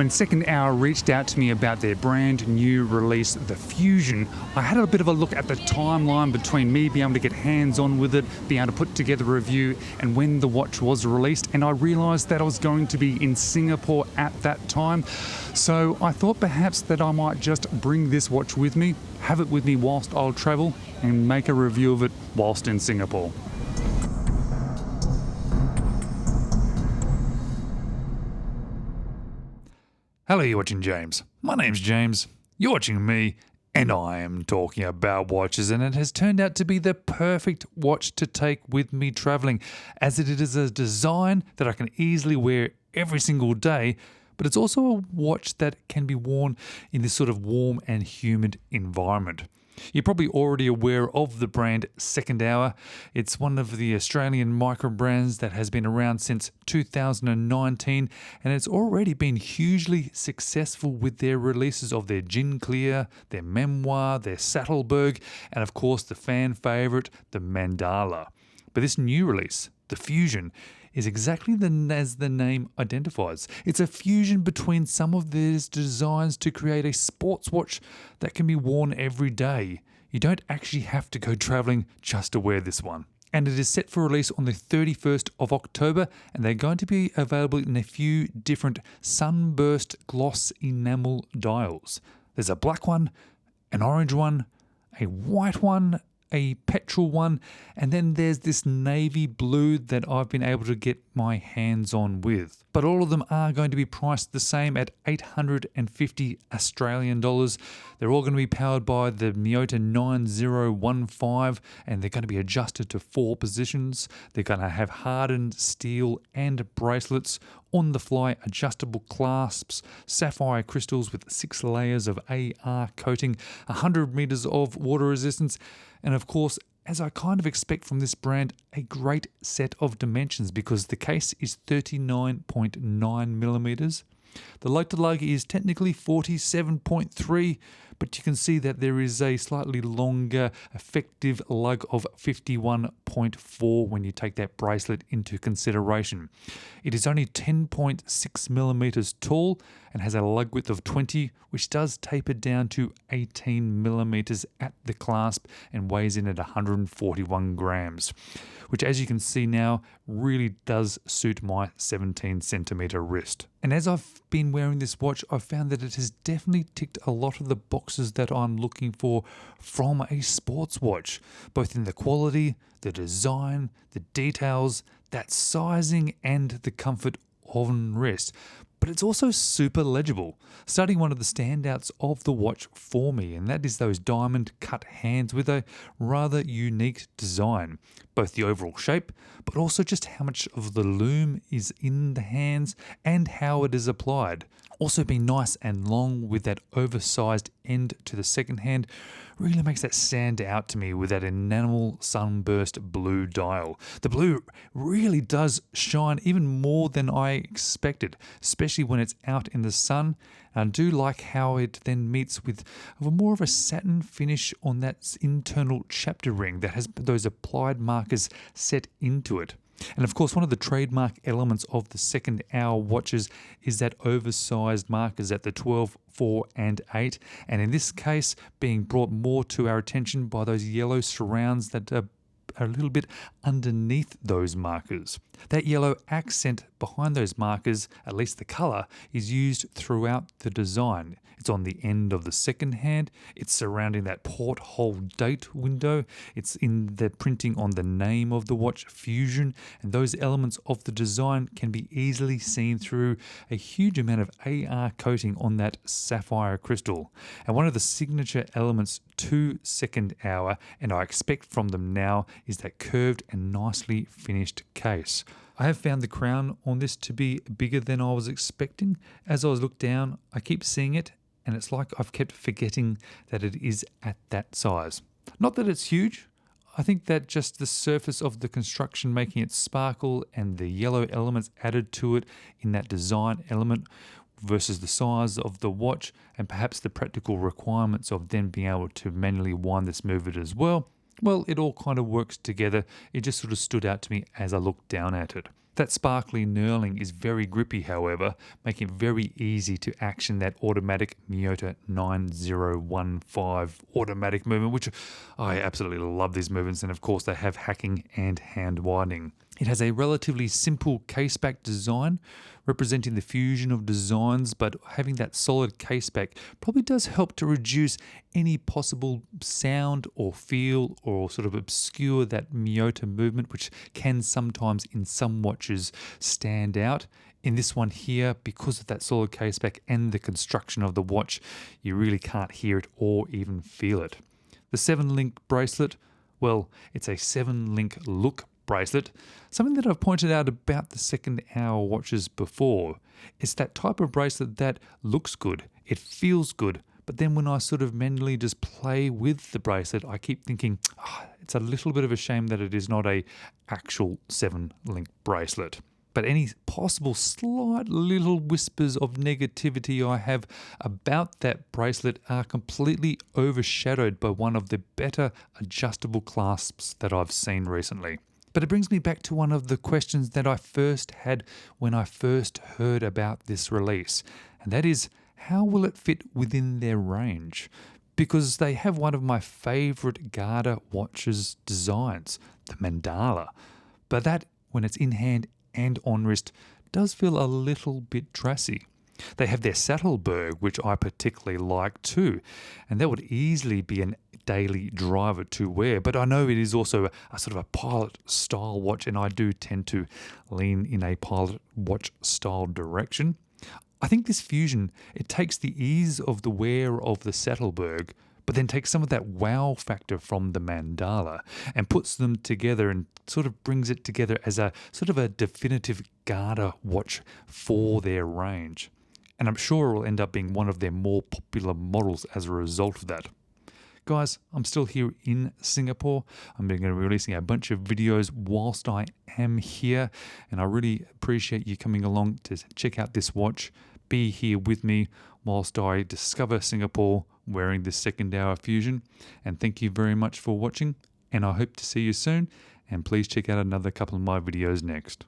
When Second Hour reached out to me about their brand new release, the Fusion, I had a bit of a look at the timeline between me being able to get hands-on with it, being able to put together a review, and when the watch was released, and I realised that I was going to be in Singapore at that time. So I thought perhaps that I might just bring this watch with me, have it with me whilst I'll travel, and make a review of it whilst in Singapore. Hello, you're watching James. My name's James, you're watching me, and I am talking about watches, and it has turned out to be the perfect watch to take with me travelling, as it is a design that I can easily wear every single day, but it's also a watch that can be worn in this sort of warm and humid environment. You're probably already aware of the brand Second Hour. It's one of the Australian microbrands that has been around since 2019, and it's already been hugely successful with their releases of their Gin Clear, their Memoir, their Saddleberg, and of course the fan favourite, the Mandala. But this new release, the Fusion, is exactly as the name identifies. It's a fusion between some of these designs to create a sports watch that can be worn every day. You don't actually have to go travelling just to wear this one. And it is set for release on the 31st of October, and they're going to be available in a few different sunburst gloss enamel dials. There's a black one, an orange one, a white one, a petrol one, and then there's this navy blue that I've been able to get my hands on with. But all of them are going to be priced the same at 850 Australian dollars. They're all going to be powered by the Miyota 9015, and they're going to be adjusted to 4 positions. They're going to have hardened steel and bracelets, on-the-fly adjustable clasps, sapphire crystals with 6 layers of AR coating, 100 meters of water resistance, and of course, as I kind of expect from this brand, a great set of dimensions because the case is 39.9 millimeters. The lug-to-lug is technically 47.3, but you can see that there is a slightly longer effective lug of 51.4 when you take that bracelet into consideration. It is only 10.6 millimeters tall and has a lug width of 20, which does taper down to 18 millimeters at the clasp and weighs in at 141 grams, which, as you can see now, really does suit my 17 centimeter wrist. And as I've been wearing this watch, I've found that it has definitely ticked a lot of the boxes that I'm looking for from a sports watch, both in the quality, the design, the details, that sizing, and the comfort on wrist. But it's also super legible, starting one of the standouts of the watch for me, and that is those diamond cut hands with a rather unique design. Both the overall shape, but also just how much of the lume is in the hands and how it is applied. Also being nice and long with that oversized end to the second hand really makes that stand out to me with that enamel sunburst blue dial. The blue really does shine even more than I expected, especially when it's out in the sun. And I do like how it then meets with more of a satin finish on that internal chapter ring that has those applied markers set into it. And of course, one of the trademark elements of the Second Hour watches is that oversized markers at the 12, 4 and 8. And in this case, being brought more to our attention by those yellow surrounds that are a little bit underneath those markers. That yellow accent behind those markers, at least the colour, is used throughout the design. It's on the end of the second hand, it's surrounding that porthole date window, it's in the printing on the name of the watch, Fusion, and those elements of the design can be easily seen through a huge amount of AR coating on that sapphire crystal. And one of the signature elements to Second Hour, and I expect from them now, is that curved and nicely finished case. I have found the crown on this to be bigger than I was expecting. As I was looked down, I keep seeing it, and it's like I've kept forgetting that it is at that size. Not that it's huge. I think that just the surface of the construction making it sparkle and the yellow elements added to it in that design element versus the size of the watch and perhaps the practical requirements of then being able to manually wind this, move it as well. Well, it all kind of works together. It just sort of stood out to me as I looked down at it. That sparkly knurling is very grippy, however, making it very easy to action that automatic Miyota 9015 automatic movement, which I absolutely love these movements, and of course they have hacking and hand winding. It has a relatively simple caseback design, representing the fusion of designs, but having that solid caseback probably does help to reduce any possible sound or feel or sort of obscure that Miyota movement, which can sometimes in some watches stand out. In this one here, because of that solid caseback and the construction of the watch, you really can't hear it or even feel it. The 7-link bracelet, well, it's a 7-link look bracelet. Something that I've pointed out about the second hour watches before. It's that type of bracelet that looks good, it feels good, but then when I sort of manually just play with the bracelet, I keep thinking, it's a little bit of a shame that it is not a actual 7-link bracelet. But any possible slight little whispers of negativity I have about that bracelet are completely overshadowed by one of the better adjustable clasps that I've seen recently. But it brings me back to one of the questions that I first had when I first heard about this release, and that is, how will it fit within their range? Because they have one of my favourite Garda watches designs, the mandala. But that, when it's in hand and on wrist, does feel a little bit dressy. They have their Saddleberg, which I particularly like too, and that would easily be an daily driver to wear. But I know it is also a sort of a pilot style watch, and I do tend to lean in a pilot watch style direction. I think this fusion, it takes the ease of the wear of the Saddleberg, but then takes some of that wow factor from the mandala and puts them together and sort of brings it together as a sort of a definitive Garda watch for their range. And I'm sure it will end up being one of their more popular models as a result of that. Guys, I'm still here in Singapore. I'm going to be releasing a bunch of videos whilst I am here, and I really appreciate you coming along to check out this watch. Be here with me whilst I discover Singapore wearing this second hour fusion. And thank you very much for watching, and I hope to see you soon. And please check out another couple of my videos next.